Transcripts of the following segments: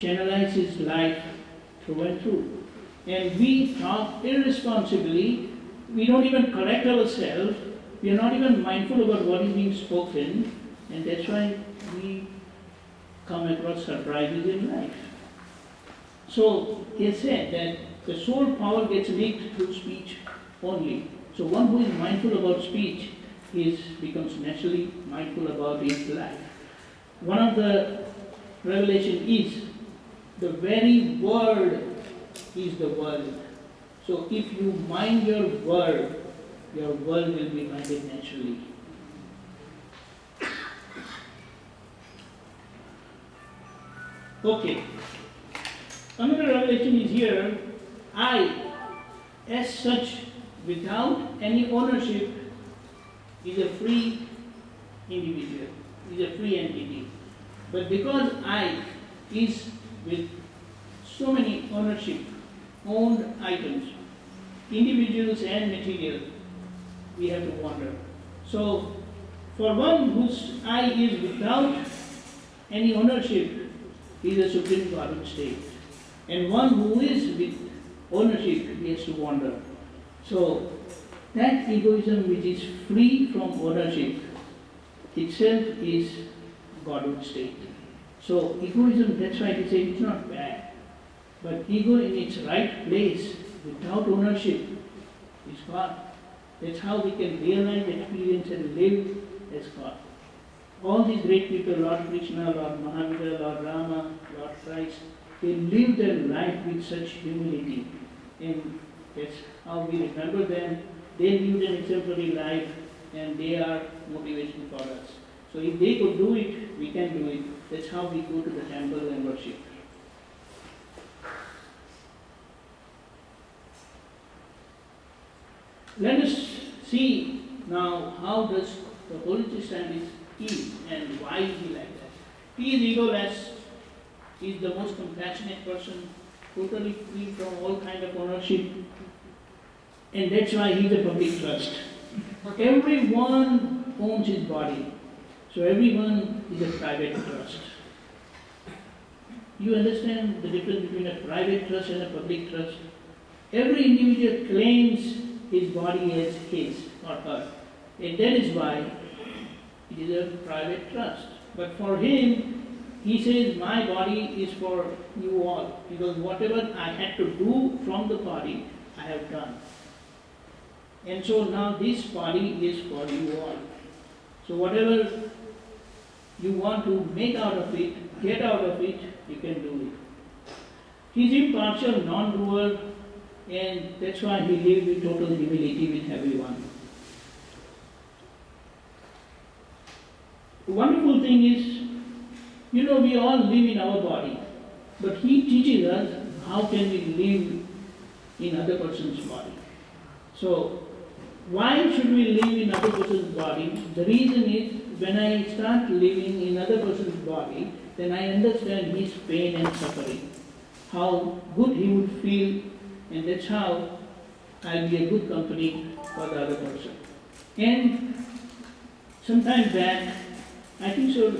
channelize his life through and through. And we talk irresponsibly, we don't even correct ourselves, we are not even mindful about what is being spoken, and that's why we come across surprises in life. So he said that the soul power gets leaked through speech only. So one who is mindful about speech becomes naturally mindful about his life. One of the revelation is the very word is the world. So if you mind your world will be minded naturally. Okay. Another revelation is here. I, as such, without any ownership, is a free individual, is a free entity. But because I is with so many ownership, owned items, individuals and material, we have to wonder. So, for one whose I is without any ownership, is a supreme Godhood state. And one who is with ownership, he has to wander. So, that egoism which is free from ownership itself is Godhood state. So, egoism, that's why he said it's not bad. But ego in its right place, without ownership, is God. That's how we can realize, experience, and live as God. All these great people, Lord Krishna, Lord Mahavira, Lord Rama, Lord Christ, they live their life with such humility. And that's how we remember them. They lived an exemplary life and they are motivation for us. So if they could do it, we can do it. That's how we go to the temple and worship. Let us see now how does the Holy Testament is and why is he like that. He is egoless. He is the most compassionate person, totally free from all kind of ownership, and that's why he is a public trust. Everyone owns his body, so everyone is a private trust. You understand the difference between a private trust and a public trust? Every individual claims his body as his or her, and that is why it is a private trust. But for him, he says, my body is for you all, because whatever I had to do from the body, I have done. And so now this body is for you all. So whatever you want to make out of it, get out of it, you can do it. He is impartial, non-dual, and that's why he lived with total humility with everyone. The wonderful thing is, we all live in our body, but he teaches us how can we live in other person's body. So, why should we live in other person's body? The reason is, when I start living in other person's body, then I understand his pain and suffering, how good he would feel, and that's how I'll be a good company for the other person. And sometime back, I think so,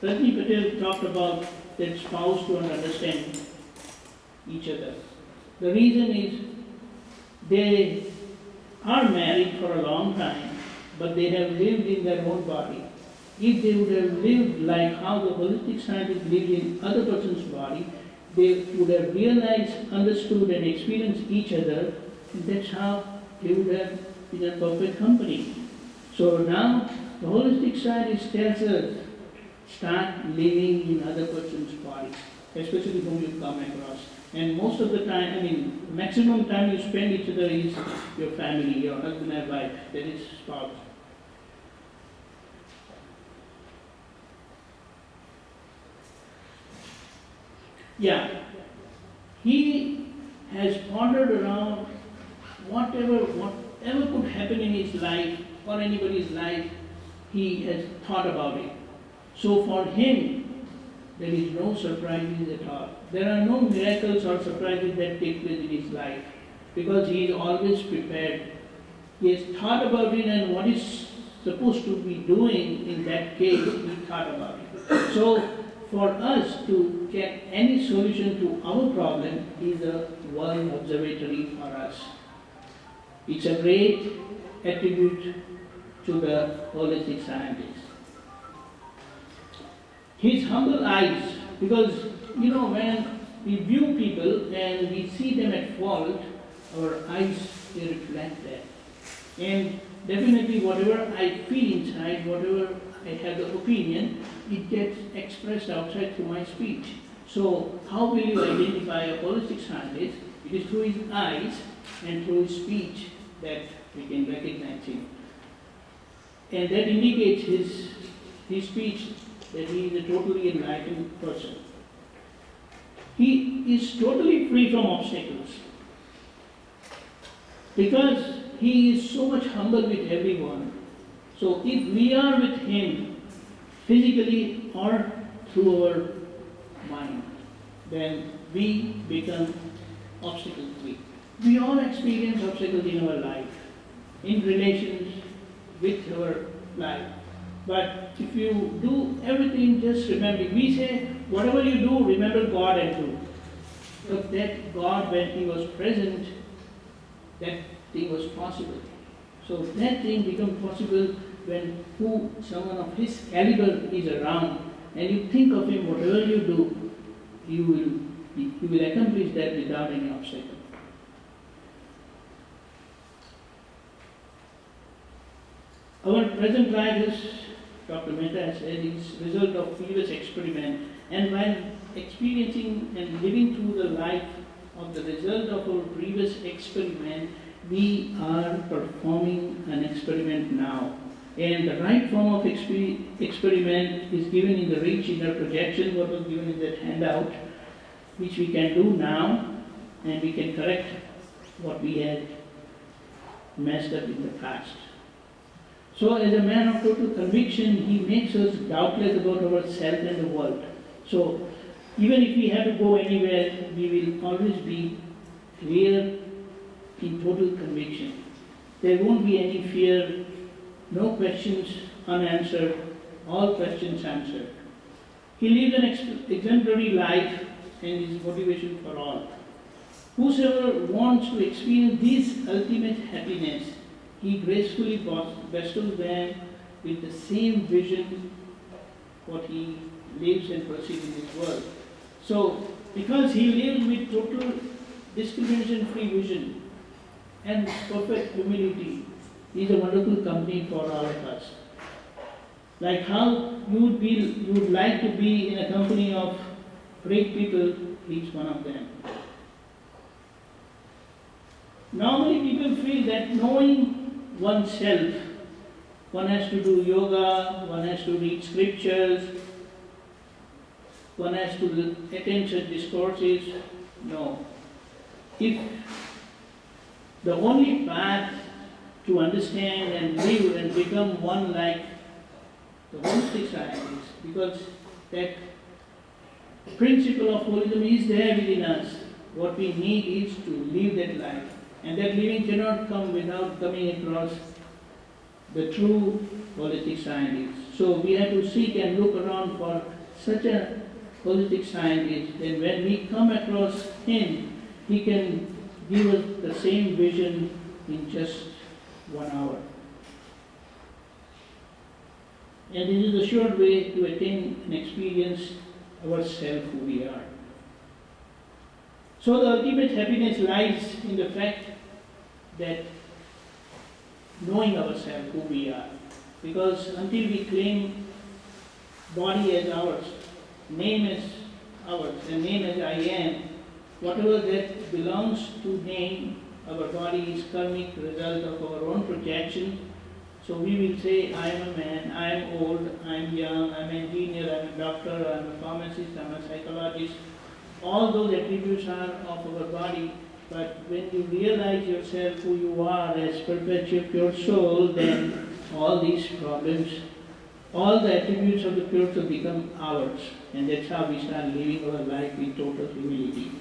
Rajni Patel talked about that spouse don't understand each other. The reason is they are married for a long time, but they have lived in their own body. If they would have lived like how the holistic scientists lived in other person's body, they would have realized, understood, and experienced each other, and that's how they would have been a perfect company. So now, the holistic scientist tells us, start living in other person's body, especially whom you come across. And most of the time, maximum time you spend each other is your family, your husband and wife, that is spouse. Yeah, he has pondered around whatever could happen in his life or anybody's life, he has thought about it. So for him, there is no surprises at all. There are no miracles or surprises that take place in his life because he is always prepared. He has thought about it, and what is supposed to be doing in that case, he thought about it. So for us to get any solution to our problem is a world observatory for us. It's a great attribute to the holistic scientist. His humble eyes, because when we view people and we see them at fault, our eyes they reflect that. And definitely whatever I feel inside, whatever I have the opinion, it gets expressed outside through my speech. So how will you identify a holistic scientist? It is through his eyes and through his speech that we can recognize him. And that indicates his speech that he is a totally enlightened person. He is totally free from obstacles because he is so much humble with everyone. So if we are with him physically or through our mind, then we become obstacle free. We all experience obstacles in our life, in relations with our life. But if you do everything, just remember, we say, whatever you do, remember God and do. But that God, when He was present, that thing was possible. So that thing becomes possible when someone of His caliber is around, and you think of Him, whatever you do, you will accomplish that without any obstacle. Our present life, as Dr. Mehta has said, is result of previous experiment, and while experiencing and living through the life of the result of our previous experiment, we are performing an experiment now. And the right form of experiment is given in the rich inner projection, what was given in that handout, which we can do now, and we can correct what we had messed up in the past. So as a man of total conviction, he makes us doubtless about ourselves and the world. So even if we have to go anywhere, we will always be clear in total conviction. There won't be any fear, no questions unanswered, all questions answered. He lives an exemplary life and is motivation for all. Whosoever wants to experience this ultimate happiness, he gracefully bestows them with the same vision what he lives and perceives in this world. So, because he lives with total discrimination-free vision and perfect humility, he is a wonderful company for all of us. Like how you would like to be in a company of great people, he is one of them. Normally people feel that knowing oneself, one has to do yoga, one has to read scriptures, one has to attend such discourses. No. If the only path to understand and live and become one like the holistic scientist, because that principle of holism is there within us. What we need is to live that life. And that living cannot come without coming across the true holistic scientist. So we have to seek and look around for such a holistic scientist. Then when we come across him, he can give us the same vision in just 1 hour. And this is a sure way to attain and experience ourselves who we are. So the ultimate happiness lies in the fact that knowing ourselves who we are. Because until we claim body as ours, name as ours, and name as I am, whatever that belongs to name, our body is karmic result of our own projection. So we will say, I am a man, I am old, I am young, I am an engineer, I am a doctor, I am a pharmacist, I am a psychologist. All those attributes are of our body, but when you realize yourself who you are as perpetual pure soul, then all these problems, all the attributes of the pure soul become ours. And that's how we start living our life in total humility.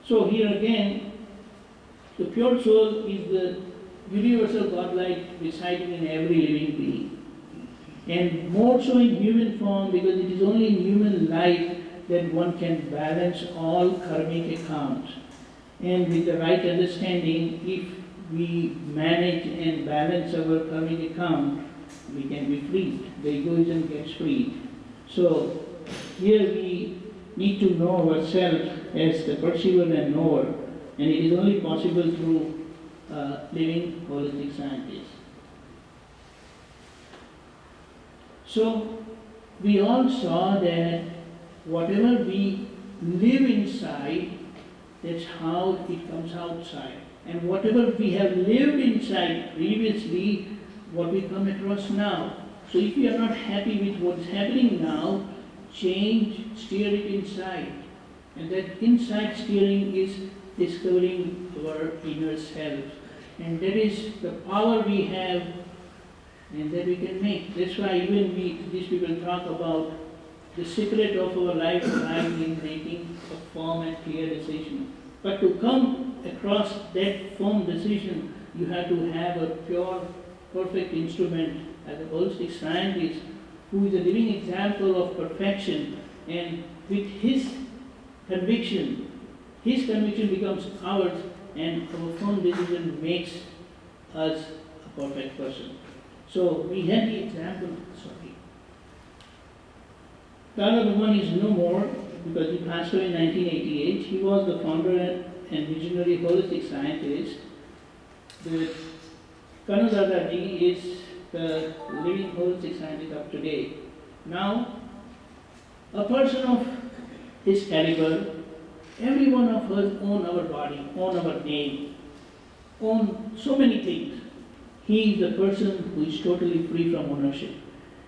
So here again, the pure soul is the universal godlike residing in every living being. And more so in human form, because it is only in human life that one can balance all karmic accounts. And with the right understanding, if we manage and balance our karmic account, we can be freed. The egoism gets freed. So here we need to know ourselves as the perceiver and knower, and it is only possible through living holistic scientists. So we all saw that whatever we live inside, that's how it comes outside. And whatever we have lived inside previously, what we come across now. So if we are not happy with what is happening now, change, steer it inside. And that inside steering is discovering our inner self. And that is the power we have and that we can make. That's why even these people talk about the secret of our life lies in making a firm and clear decision. But to come across that firm decision, you have to have a pure, perfect instrument as a holistic scientist who is a living example of perfection, and with his conviction becomes ours, and our firm decision makes us a perfect person. So we had the example, Dada Bhavan is no more because he passed away in 1988. He was the founder and visionary holistic scientist. The Kanu Dadaji is the living holistic scientist of today. Now, a person of his caliber, every one of us own our body, own our name, own so many things. He is the person who is totally free from ownership.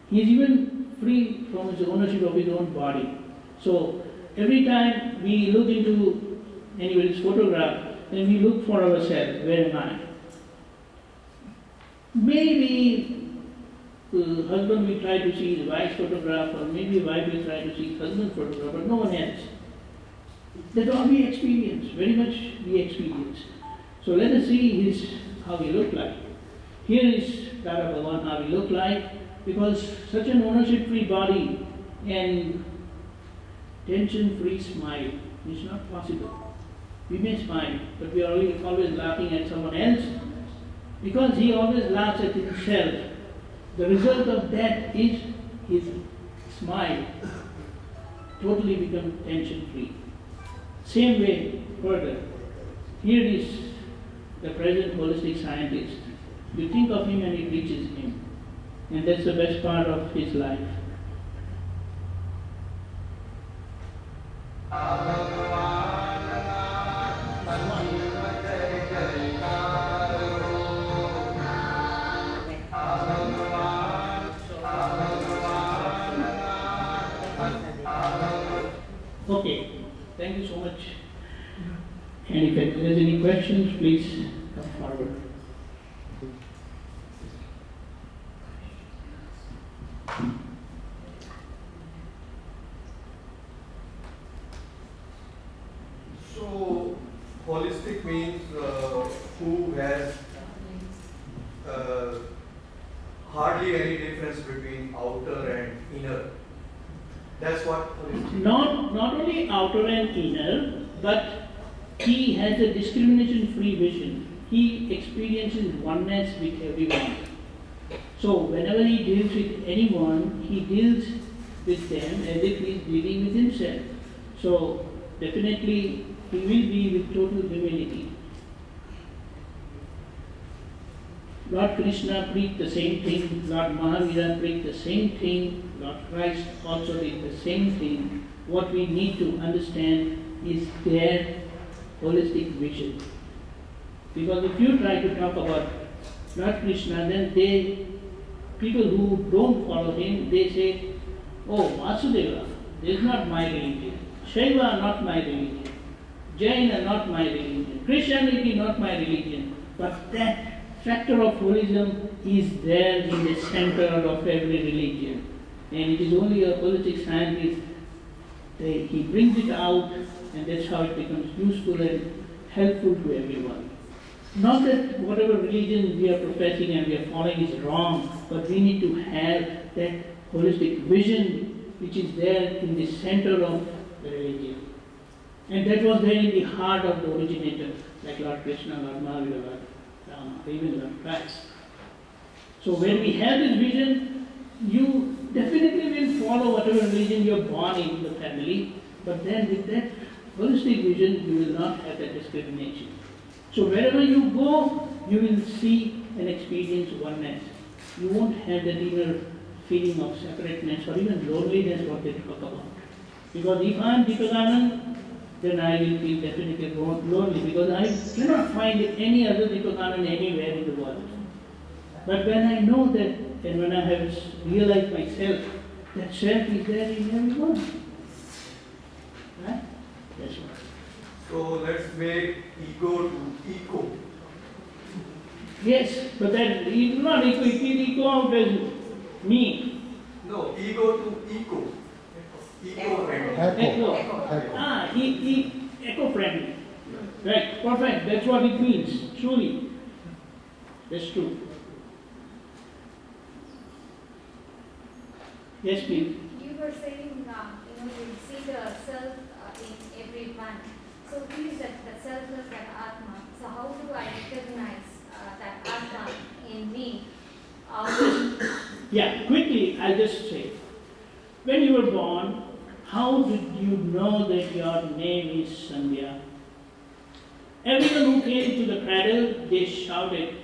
He is even free from his ownership of his own body. So every time we look into anybody's photograph, then we look for ourselves, where am I? Maybe husband will try to see his wife's photograph, or maybe wife will try to see his husband's photograph, but no one else. That's all we experience, very much we experience. So let us see how he looked like. Here is Dada Bhavan, how he looked like, because such an ownership-free body and tension-free smile is not possible. We may smile, but we are always laughing at someone else. Because he always laughs at himself, the result of that is his smile totally becomes tension-free. Same way, further, here is the present holistic scientist. You think of him and it reaches him. And that's the best part of his life. Okay, thank you so much. And if there's any questions, please come forward. So, holistic means who has hardly any difference between outer and inner. That's what holistic means. Not only outer and inner, but he has a discrimination-free vision. He experiences oneness with everyone. So whenever he deals with anyone, he deals with them as if he is dealing with himself. So definitely he will be with total humility. Lord Krishna preached the same thing, Lord Mahavira preached the same thing, Lord Christ also did the same thing. What we need to understand is their holistic vision. Because if you try to talk about Lord Krishna, then people who don't follow him, they say, oh, Vasudeva, this is not my religion. Shaiva, not my religion. Jaina, not my religion. Christianity, not my religion. But that factor of holism is there in the center of every religion. And it is only a holistic scientist, he brings it out, and that's how it becomes useful and helpful to everyone. Not that whatever religion we are professing and we are following is wrong, but we need to have that holistic vision which is there in the center of the religion. And that was there in the heart of the originator, like Lord Krishna, Lord Mahavira, Lord Rama, even Lord Christ. So when we have this vision, you definitely will follow whatever religion you are born in the family, but then with that holistic vision, you will not have that discrimination. So wherever you go, you will see and experience oneness. You won't have that inner feeling of separateness or even loneliness what they talk about. Because if I am Deepakanand, then I will feel definitely lonely because I cannot find any other Deepakanand anywhere in the world. But when I know that and when I have realized myself, that self is there in everyone. Right? That's what. So let's make ego to eco. Yes, but that it is not eco, it is eco out as me. No, ego to eco. Eco-friendly. Eco-friendly. Right, perfect. That's what it means, truly. That's true. Yes, please. You were saying, you see the self in everyone. So who is that selfless, that Atma? So how do I recognize that Atma in me? Yeah, quickly, I'll just say. When you were born, how did you know that your name is Sandhya? Everyone who came to the cradle, they shouted.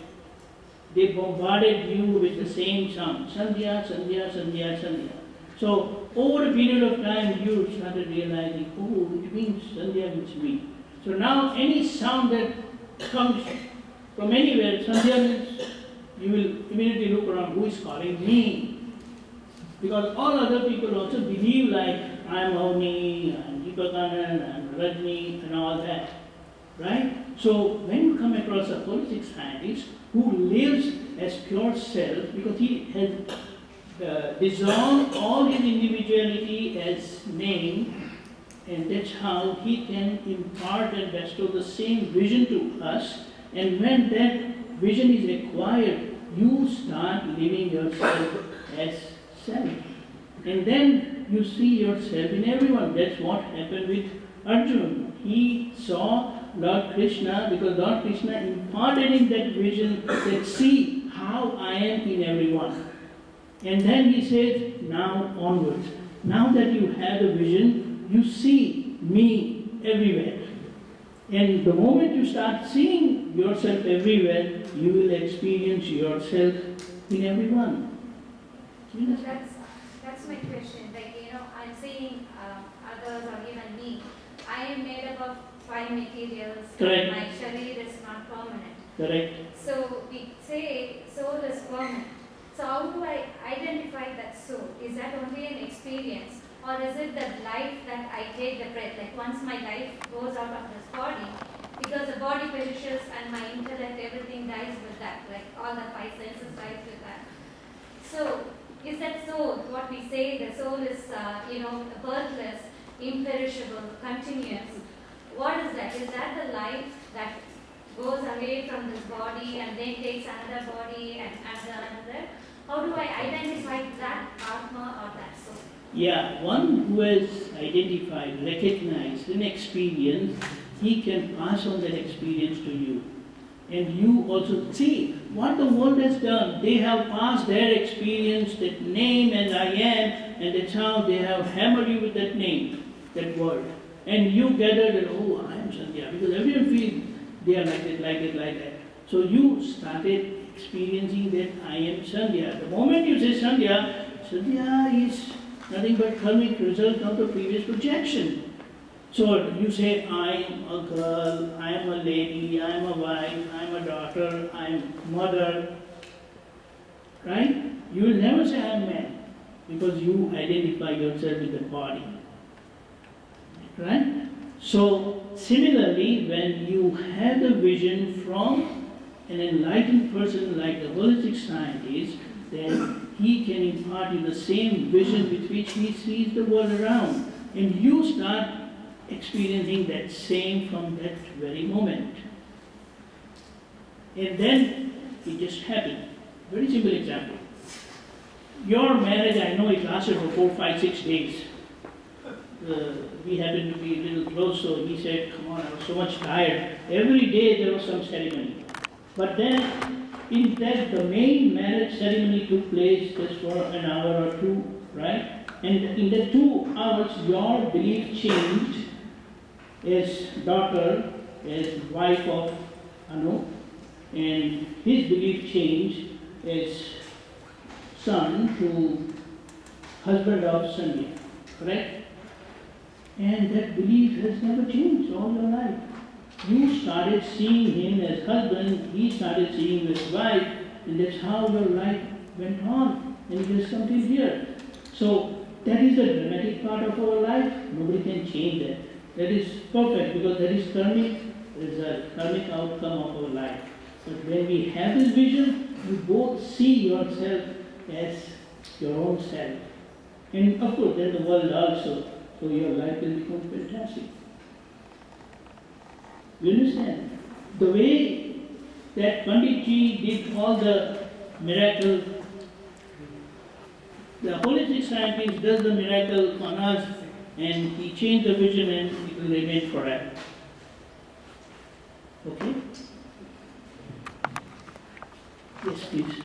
They bombarded you with the same sound. Sandhya, Sandhya, Sandhya, Sandhya. So, over a period of time, you started realizing, oh, it means Sandhya means me. So now, any sound that comes from anywhere, Sandhya means, you will immediately look around, who is calling me? Because all other people also believe like, I am Avni, I am Deepakanand, I am Rajni, and all that. Right? So, when you come across a holistic scientist who lives as pure self, because he has dissolved all his individuality as name, and that's how he can impart and bestow the same vision to us. And when that vision is acquired, you start living yourself as self. And then you see yourself in everyone. That's what happened with Arjuna. He saw Lord Krishna because Lord Krishna imparted him that vision that see how I am in everyone. And then he says, now onwards. Now that you have the vision, you see me everywhere. And the moment you start seeing yourself everywhere, you will experience yourself in everyone. That's my question. Like, I'm saying others or even me, I am made up of 5 materials. Correct. My sharir is not permanent. Correct. So we say soul is permanent. So how do I identify that soul? Is that only an experience? Or is it the life that I take the breath? Like once my life goes out of this body, because the body perishes and my intellect, everything dies with that. Like all the 5 senses dies with that. So is that soul, what we say, the soul is, birthless, imperishable, continuous. What is that? Is that the life that goes away from this body and then takes another body and another? How do I identify that Atma or that soul? Yeah, one who has identified, recognized, and experienced, he can pass on that experience to you. And you also see what the world has done. They have passed their experience, that name and I am, and that's how they have hammered you with that name, that word. And you gather that, oh, I am Sandhya, because everyone feels they are like that, like that, like that. So you started experiencing that I am Sandhya. The moment you say Sandhya, Sandhya is nothing but karmic result of the previous projection. So you say, I am a girl, I am a lady, I am a wife, I am a daughter, I am mother. Right? You will never say I am man, because you identify yourself with the body. Right? So similarly, when you have the vision from an enlightened person like the holistic scientist, then he can impart you the same vision with which he sees the world around. And you start experiencing that same from that very moment. And then it just happened. Very simple example. Your marriage, I know it lasted for 4, 5, 6 days. We happened to be a little close, so he said, come on, I was so much tired. Every day there was some ceremony. But then, in that, the main marriage ceremony took place just for an hour or two, right? And in the 2 hours, your belief changed as daughter, as wife of Anu, and his belief changed as son to husband of Sandhya, correct? And that belief has never changed all your life. You started seeing him as husband, he started seeing him as wife, and that's how your life went on, and it has come till here. So that is the dramatic part of our life. Nobody can change that. That is perfect because that is karmic result, karmic outcome of our life. But when we have this vision, you both see yourself as your own self. And of course, then the world also. So your life will become fantastic. You understand? The way that Pandit Ji did all the miracles, the holistic scientist does the miracle on us and he changed the vision and it will remain forever. Okay? Yes, please.